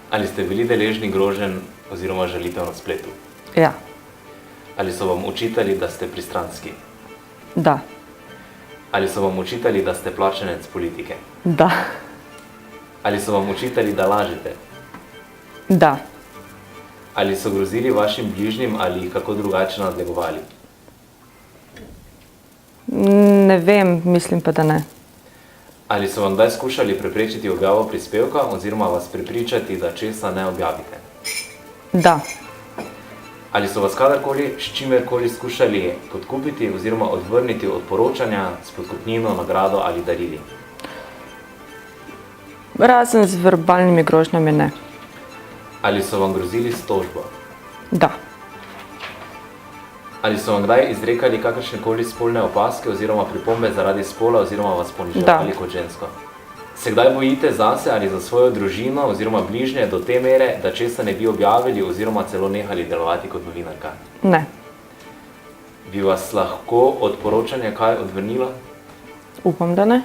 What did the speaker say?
Ali ste bili deležni groženj oziroma žalitev na spletu? Ja. Ali so vam očitali, da ste pristranski? Da. Ali so vam očitali, da ste plačanec politike? Da. Ali so vam očitali, da lažete? Da. Ali so grozili vašim bližnjim ali jih kako drugače nadlegovali? Ne vem, mislim pa, da ne. Ali so vam kdaj skušali preprečiti objavo prispevka oziroma vas prepričati, da česa ne objavite? Da. Ali so vas kadarkoli s čimerkoli skušali podkupiti oziroma odvrniti od poročanja s podkupnino, nagrado ali darili? Razen z verbalnimi grožnjami ne. Ali so vam grozili s tožbo? Da. Ali so vam kdaj izrekali kakršnekoli spolne opazke oziroma pripombe zaradi spola oziroma vas poniževali kot žensko? Se kdaj bojite zase ali za svojo družino oziroma bližnje do te mere, da česa ne bi objavili oziroma celo nehali delovati kot novinarka? Ne. Bi vas lahko od poročanja kaj odvrnilo? Upam, da ne.